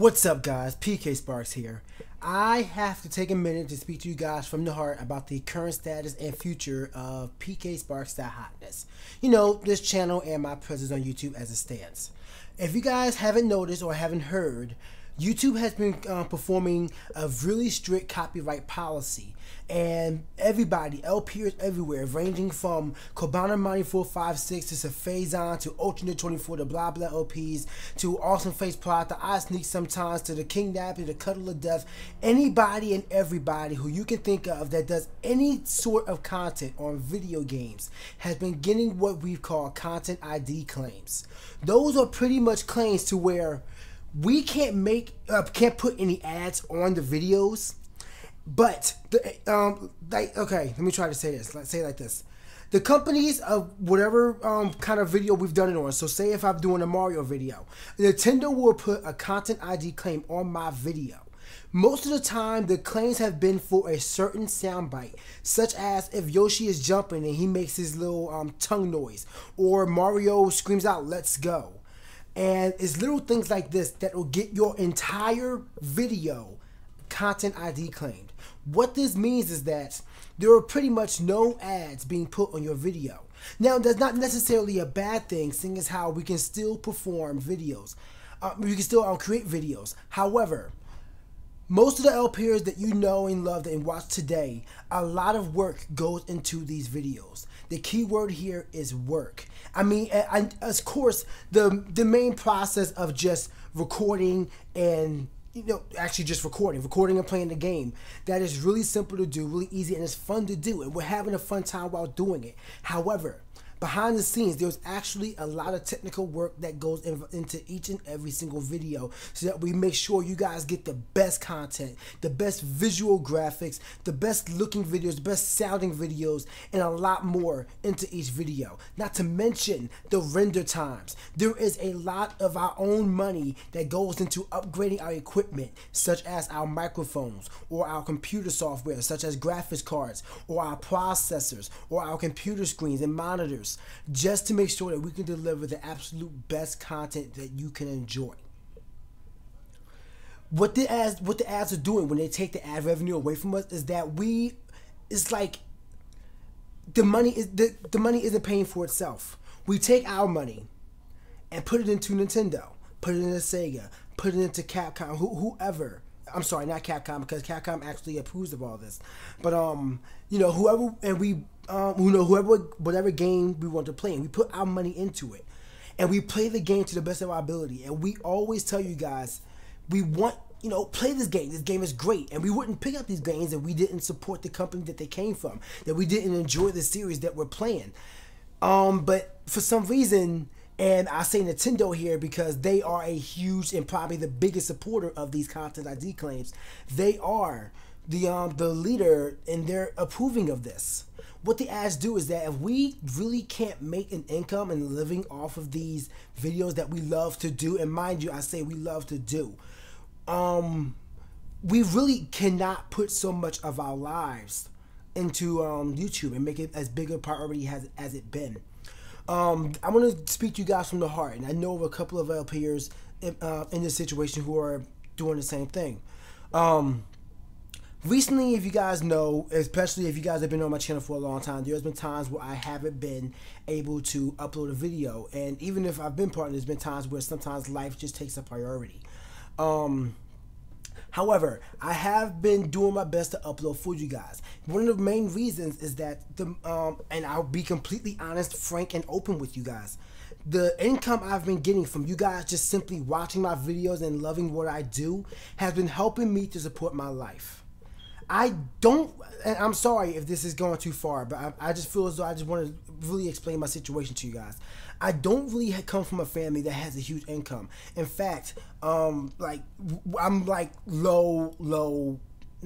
What's up, guys? PKSparkxx here. I have to take a minute to speak to you guys from the heart about the current status and future of PKSparkxx.DatHottneSS. You know, this channel and my presence on YouTube as it stands. If you guys haven't noticed or haven't heard, YouTube has been performing a really strict copyright policy, and everybody, LPers everywhere, ranging from Kobana9456 to Safazon to Ultra24 to blah blah LPs to Awesome Face Plot, the I Sneak sometimes to the King Nappy, the Cuddle of Death, anybody and everybody who you can think of that does any sort of content on video games has been getting what we call content ID claims. Those are pretty much claims to where we can't put any ads on the videos, but okay, let me try to say this. Let's say it like this: the companies of whatever kind of video we've done it on. So, say if I'm doing a Mario video, Nintendo will put a content ID claim on my video. Most of the time, the claims have been for a certain soundbite, such as if Yoshi is jumping and he makes his little tongue noise, or Mario screams out "Let's go." And it's little things like this that will get your entire video content ID claimed. What this means is that there are pretty much no ads being put on your video. Now, that's not necessarily a bad thing, seeing as how we can still perform videos. We can still create videos. However, most of the LPers that you know and love and watch today, a lot of work goes into these videos. The key word here is work. I mean, of course, the main process of just recording and, you know, actually just recording and playing the game, that is really simple to do, really easy, and it's fun to do, and we're having a fun time while doing it. However, behind the scenes, there's actually a lot of technical work that goes into each and every single video so that we make sure you guys get the best content, the best visual graphics, the best looking videos, the best sounding videos, and a lot more into each video. Not to mention the render times. There is a lot of our own money that goes into upgrading our equipment, such as our microphones or our computer software, such as graphics cards or our processors or our computer screens and monitors, just to make sure that we can deliver the absolute best content that you can enjoy. What the ads are doing when they take the ad revenue away from us is that it's like the money isn't paying for itself. We take our money and put it into Nintendo, put it into Sega, put it into Capcom, whoever. I'm sorry, not Capcom, because Capcom actually approves of all this. But you know, whoever, and we whatever game we want to play, and we put our money into it, and we play the game to the best of our ability. And we always tell you guys, we want, you know, play this game. This game is great, and we wouldn't pick up these games if we didn't support the company that they came from, that we didn't enjoy the series that we're playing. But for some reason, and I say Nintendo here because they are a huge and probably the biggest supporter of these content ID claims. They are the leader, and they're approving of this. What the ads do is that if we really can't make an income and living off of these videos that we love to do, and mind you, I say we love to do, we really cannot put so much of our lives into YouTube and make it as big a priority as it been. I want to speak to you guys from the heart, and I know of a couple of LPers in this situation who are doing the same thing. Recently, if you guys know, especially if you guys have been on my channel for a long time, there's been times where I haven't been able to upload a video, and even if I've been part of it, there's been times where sometimes life just takes a priority. However, I have been doing my best to upload for you guys. One of the main reasons is that and I'll be completely honest, frank, and open with you guys. The income I've been getting from you guys just simply watching my videos and loving what I do has been helping me to support my life. I don't, and I'm sorry if this is going too far, but I just feel as though I just want to really explain my situation to you guys. I don't really come from a family that has a huge income. In fact, like I'm like low.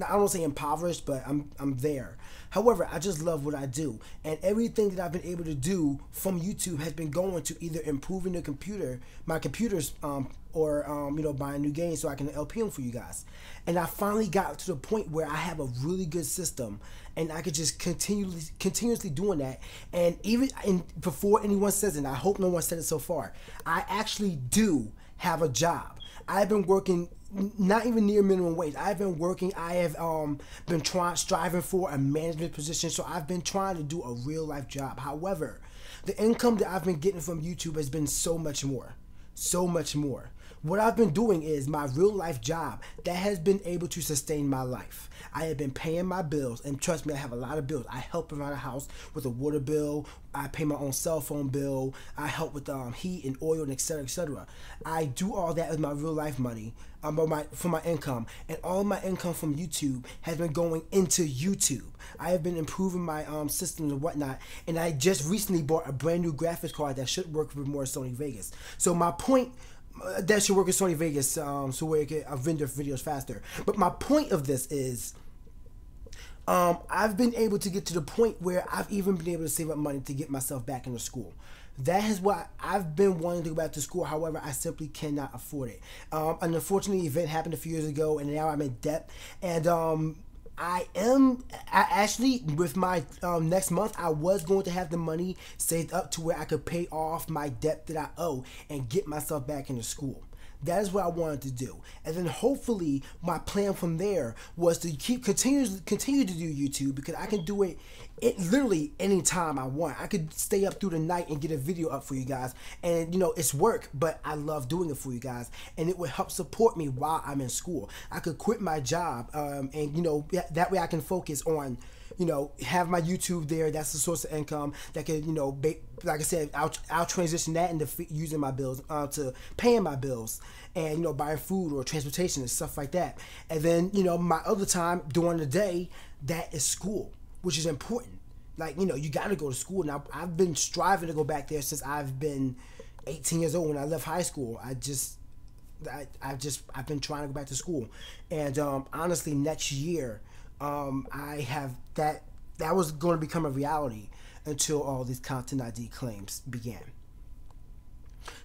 I don't say impoverished, but I'm there. However, I just love what I do, and everything that I've been able to do from YouTube has been going to either improving my computers, or you know, buying new games so I can LP them for you guys. And I finally got to the point where I have a really good system, and I could just continuously doing that. And even before anyone says it, and I hope no one said it so far, I actually do have a job. I've been working not even near minimum wage. I've been working. I have been striving for a management position. So I've been trying to do a real life job. However, the income that I've been getting from YouTube has been so much more. So much more. What I've been doing is my real life job that has been able to sustain my life. I have been paying my bills, and trust me, I have a lot of bills. I help around the house with a water bill. I pay my own cell phone bill. I help with heat and oil and etc. etc. I do all that with my real life money, for my income, and all of my income from YouTube has been going into YouTube. I have been improving my systems and whatnot, and I just recently bought a brand new graphics card that should work with more Sony Vegas. So my point. That should work with Sony Vegas, so where it can render videos faster. But my point of this is, I've been able to get to the point where I've even been able to save up money to get myself back into school. That is why I've been wanting to go back to school. However, I simply cannot afford it. An unfortunate event happened a few years ago, and now I'm in debt. And I actually, with my next month, I was going to have the money saved up to where I could pay off my debt that I owe and get myself back into school. That is what I wanted to do. And then hopefully my plan from there was to continue to do YouTube, because I can do it literally anytime I want. I could stay up through the night and get a video up for you guys. And you know, it's work, but I love doing it for you guys, and it would help support me while I'm in school. I could quit my job, and you know, that way I can focus on, you know, have my YouTube there. That's the source of income that can, you know, like I said, I'll transition that into using my bills, to paying my bills, and, you know, buying food or transportation and stuff like that. And then, you know, my other time during the day, that is school, which is important. Like, you know, you got to go to school. Now, I've been striving to go back there since I've been 18 years old when I left high school. I've been trying to go back to school. And honestly, next year, I have that was going to become a reality until all these content ID claims began.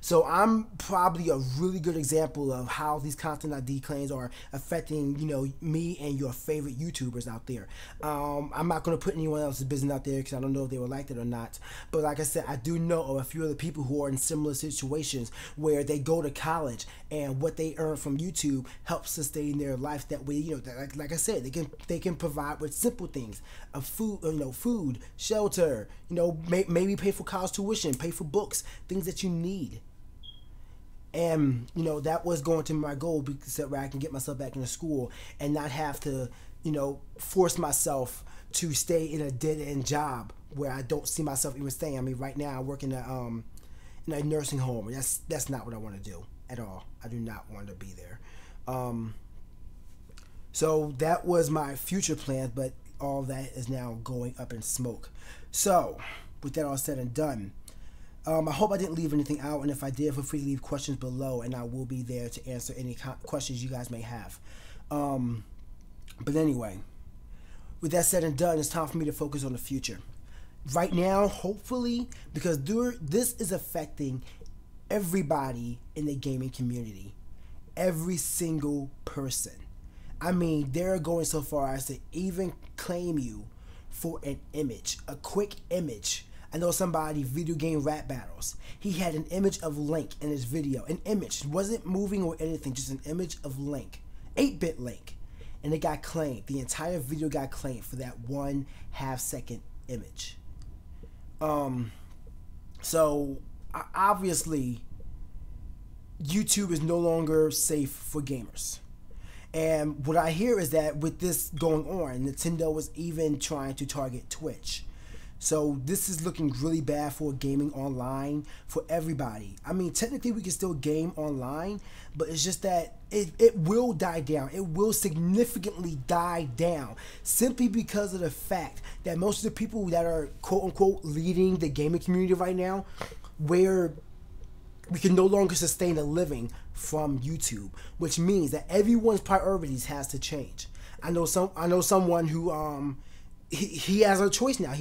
So I'm probably a really good example of how these content ID claims are affecting, you know, me and your favorite YouTubers out there. I'm not going to put anyone else's business out there because I don't know if they would like it or not. But like I said, I do know of a few other people who are in similar situations where they go to college and what they earn from YouTube helps sustain their life. That way, you know, like I said, they can provide with simple things of food, you know, food, shelter, you know, maybe pay for college tuition, pay for books, things that you need. And, you know, that was going to be my goal, because where I can get myself back into school and not have to, you know, force myself to stay in a dead-end job where I don't see myself even staying. I mean, right now I work in a nursing home. That's not what I want to do at all. I do not want to be there. So that was my future plans, but all that is now going up in smoke. So with that all said and done, I hope I didn't leave anything out, and if I did, feel free to leave questions below, and I will be there to answer any questions you guys may have. But anyway, with that said and done, it's time for me to focus on the future. Right now, hopefully, because this is affecting everybody in the gaming community, every single person. I mean, they're going so far as to even claim you for an image, a quick image. I know somebody, video game rap battles. He had an image of Link in his video. An image. It wasn't moving or anything, just an image of Link. 8-bit Link. And it got claimed. The entire video got claimed for that 1/2 second image. So, obviously, YouTube is no longer safe for gamers. And what I hear is that with this going on, Nintendo is even trying to target Twitch. So this is looking really bad for gaming online for everybody. I mean, technically we can still game online, but it's just that it will die down. It will significantly die down simply because of the fact that most of the people that are quote unquote leading the gaming community right now, where we can no longer sustain a living from YouTube, which means that everyone's priorities has to change. I know someone who he has a choice now.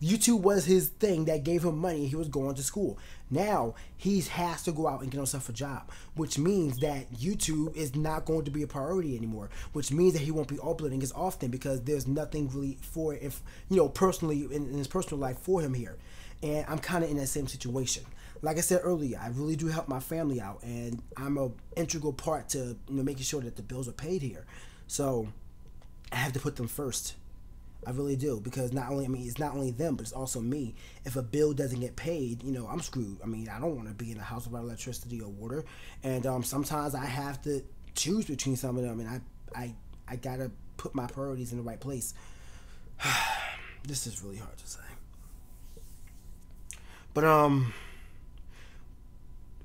YouTube was his thing that gave him money. He was going to school. Now he has to go out and get himself a job, which means that YouTube is not going to be a priority anymore, which means that he won't be uploading as often because there's nothing really for it, if, you know, personally in his personal life for him here. And I'm kind of in that same situation. like I said earlier, I really do help my family out, and I'm a integral part to making sure that the bills are paid here. So I have to put them first. I really do, because it's not only them, but it's also me. If a bill doesn't get paid, I'm screwed. I mean, I don't want to be in a house without electricity or water, and sometimes I have to choose between some of them, and I gotta put my priorities in the right place. This is really hard to say, but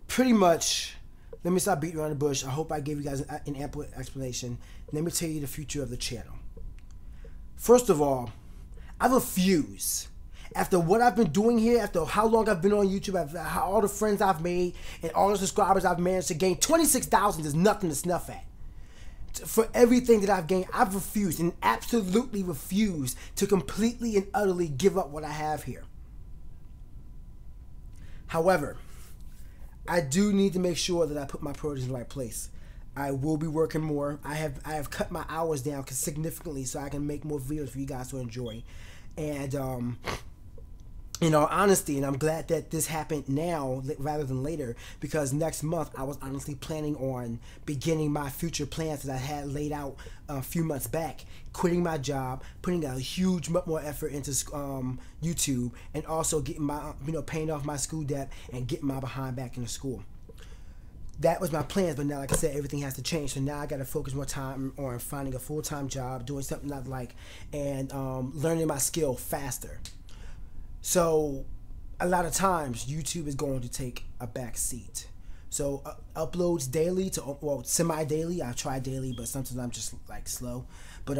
pretty much. Let me stop beating around the bush. I hope I gave you guys an ample explanation. Let me tell you the future of the channel. First of all, I refuse. After what I've been doing here, after how long I've been on YouTube, after all the friends I've made, and all the subscribers I've managed to gain, 26,000 is nothing to snuff at. For everything that I've gained, I've refused, and absolutely refused, to completely and utterly give up what I have here. However, I do need to make sure that I put my priorities in the right place. I will be working more. I have cut my hours down significantly so I can make more videos for you guys to enjoy. And in all honesty, and I'm glad that this happened now rather than later, because next month I was honestly planning on beginning my future plans that I had laid out a few months back, quitting my job, putting a huge more effort into YouTube, and also getting my paying off my school debt and getting my behind back into school. That was my plans, but now, like I said, everything has to change. So now I got to focus more time on finding a full-time job, doing something I like, and learning my skill faster. So a lot of times YouTube is going to take a back seat. So uploads daily to, well, semi-daily. I try daily, but sometimes I'm just like slow. But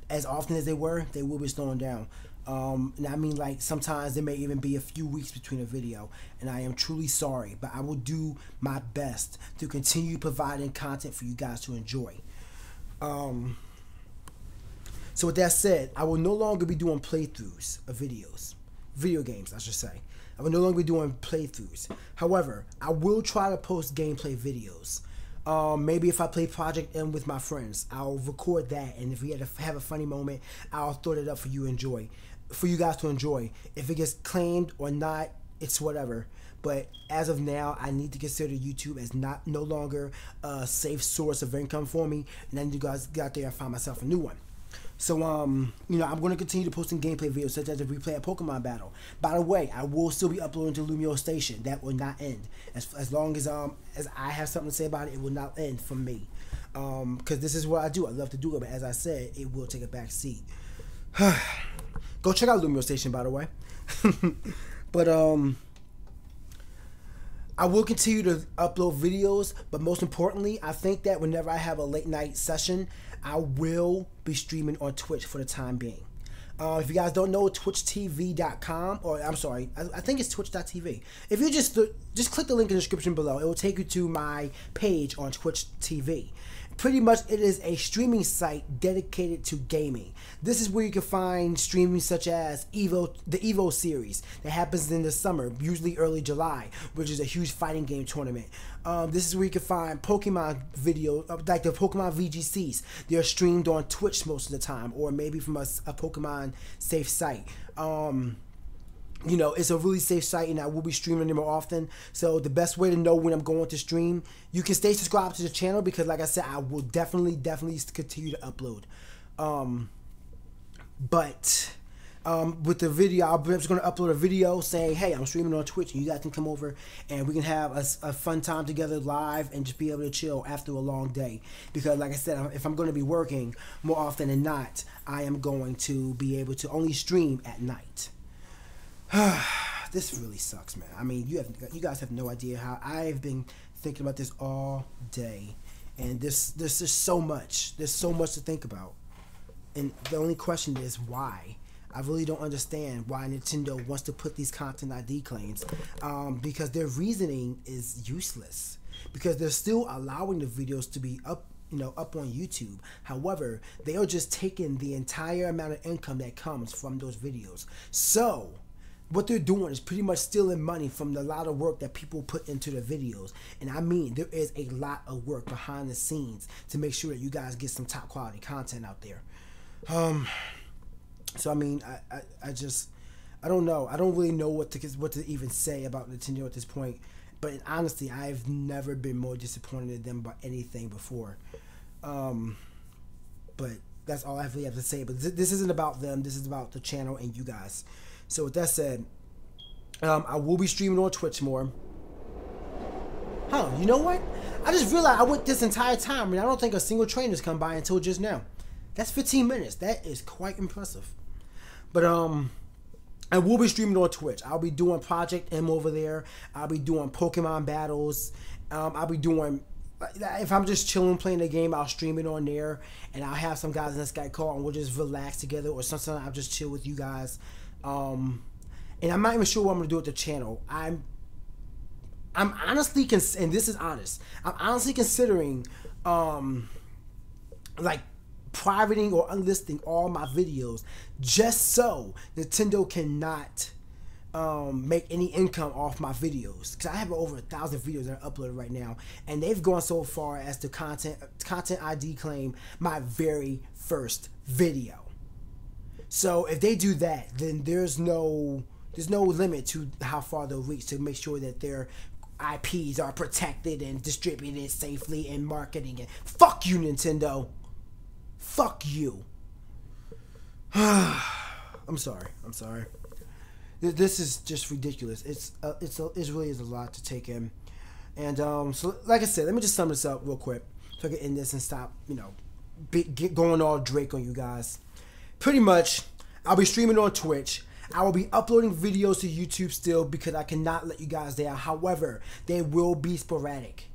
as often as they will be slowing down. And I mean, like, sometimes there may even be a few weeks between a video, and I am truly sorry, but I will do my best to continue providing content for you guys to enjoy. So with that said, I will no longer be doing playthroughs of video games, I should say. I will no longer be doing playthroughs. However, I will try to post gameplay videos. Maybe if I play Project M with my friends, I'll record that, and if we have a funny moment, I'll throw it up for you guys to enjoy. If it gets claimed or not, it's whatever. But as of now, I need to consider YouTube as no longer a safe source of income for me, and I need to go out there and find myself a new one. So, I'm going to continue to posting gameplay videos, such as if we play a Pokemon battle. By the way, I will still be uploading to Lumio Station. That will not end. As long as I have something to say about it, it will not end for me. Because this is what I do. I love to do it, but as I said, it will take a back seat. Go check out Lumio Station, by the way. But, I will continue to upload videos, but most importantly, I think that whenever I have a late night session, I will be streaming on Twitch for the time being. If you guys don't know, TwitchTV.com, or I'm sorry, I think it's Twitch.tv. If you just click the link in the description below, it will take you to my page on Twitch TV. Pretty much, it is a streaming site dedicated to gaming. This is where you can find streaming such as the Evo series that happens in the summer, usually early July, which is a huge fighting game tournament. This is where you can find Pokemon videos, like the Pokemon VGCs. They are streamed on Twitch most of the time, or maybe from a Pokemon safe site. It's a really safe site, and I will be streaming them more often. So the best way to know when I'm going to stream, you can stay subscribed to the channel, because like I said, I will definitely continue to upload. With the video, I'm just going to upload a video saying, hey, I'm streaming on Twitch, and you guys can come over and we can have a fun time together live and just be able to chill after a long day. Because like I said, if I'm going to be working more often than not, I am going to be able to only stream at night. This really sucks, man. I mean, you guys have no idea how I've been thinking about this all day, and there's just so much. There's so much to think about, and the only question is why. I really don't understand why Nintendo wants to put these content ID claims, because their reasoning is useless. Because they're still allowing the videos to be up on YouTube. However, they are just taking the entire amount of income that comes from those videos. So what they're doing is pretty much stealing money from the lot of work that people put into the videos. And I mean, there is a lot of work behind the scenes to make sure that you guys get some top quality content out there. So I mean, I don't know. I don't really know what to even say about Nintendo at this point. But honestly, I've never been more disappointed in them about anything before. But that's all I really have to say. But this isn't about them. This is about the channel and you guys. So with that said, I will be streaming on Twitch more. Huh, you know what? I just realized I went this entire time and I don't think a single train has come by until just now. That's 15 minutes. That is quite impressive. But I will be streaming on Twitch. I'll be doing Project M over there. I'll be doing Pokemon battles. I'll be doing, if I'm just chilling playing the game, I'll stream it on there. And I'll have some guys in the Skype call and we'll just relax together. Or sometimes I'll just chill with you guys. And I'm not even sure what I'm going to do with the channel. I'm honestly, and this is honest, I'm honestly considering, like, privating or unlisting all my videos just so Nintendo cannot make any income off my videos, because I have over 1,000 videos that are uploaded right now, and they've gone so far as to content ID claim my very first video. So if they do that, then there's no limit to how far they'll reach to make sure that their IPs are protected and distributed safely and marketing it. Fuck you, Nintendo. Fuck you. I'm sorry. This is just ridiculous. It really is a lot to take in. And so like I said, let me just sum this up real quick so I can end this and stop, you know, going all Drake on you guys. Pretty much, I'll be streaming on Twitch. I will be uploading videos to YouTube still because I cannot let you guys down. However, they will be sporadic.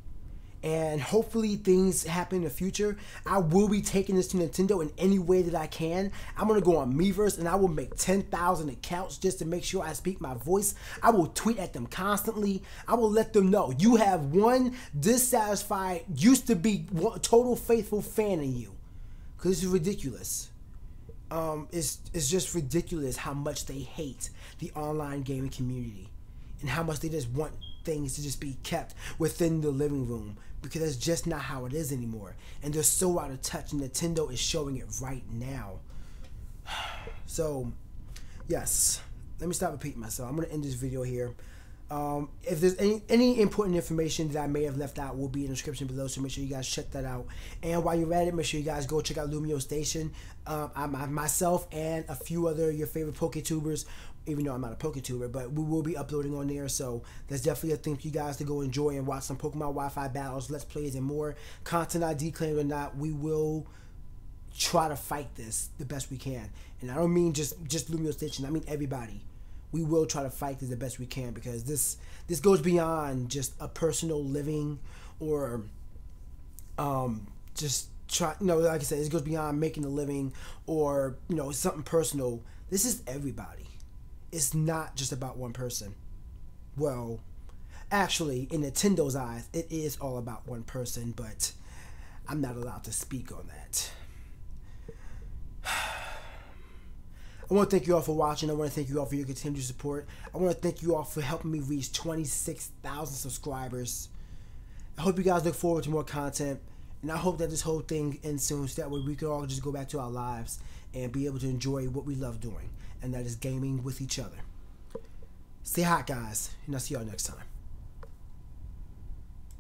And hopefully things happen in the future. I will be taking this to Nintendo in any way that I can. I'm going to go on Miiverse and I will make 10,000 accounts just to make sure I speak my voice. I will tweet at them constantly. I will let them know you have one dissatisfied, used to be total faithful fan in you. Because this is ridiculous. It's just ridiculous how much they hate the online gaming community and how much they just want things to just be kept within the living room, because that's just not how it is anymore, and they're so out of touch, and Nintendo is showing it right now. So yes, let me stop repeating myself. I'm going to end this video here. If there's any important information that I may have left out, will be in the description below, so make sure you guys check that out. And while you're at it, make sure you guys go check out Lumio Station. Myself and a few other your favorite PokeTubers, even though I'm not a PokeTuber, but we will be uploading on there, so that's definitely a thing for you guys to go enjoy and watch some Pokemon Wi-Fi battles, Let's Plays, and more. Content ID claimed or not, we will try to fight this the best we can. And I don't mean just Lumio Station, I mean everybody. We will try to fight this the best we can, because this goes beyond just a personal living or just try, you know, like I said, it goes beyond making a living or, you know, something personal. This is everybody. It's not just about one person. Well, actually, in Nintendo's eyes, it is all about one person, but I'm not allowed to speak on that. I want to thank you all for watching. I want to thank you all for your continued support. I want to thank you all for helping me reach 26,000 subscribers. I hope you guys look forward to more content. And I hope that this whole thing ends soon, so that way we can all just go back to our lives and be able to enjoy what we love doing. And that is gaming with each other. Stay hot, guys. And I'll see y'all next time.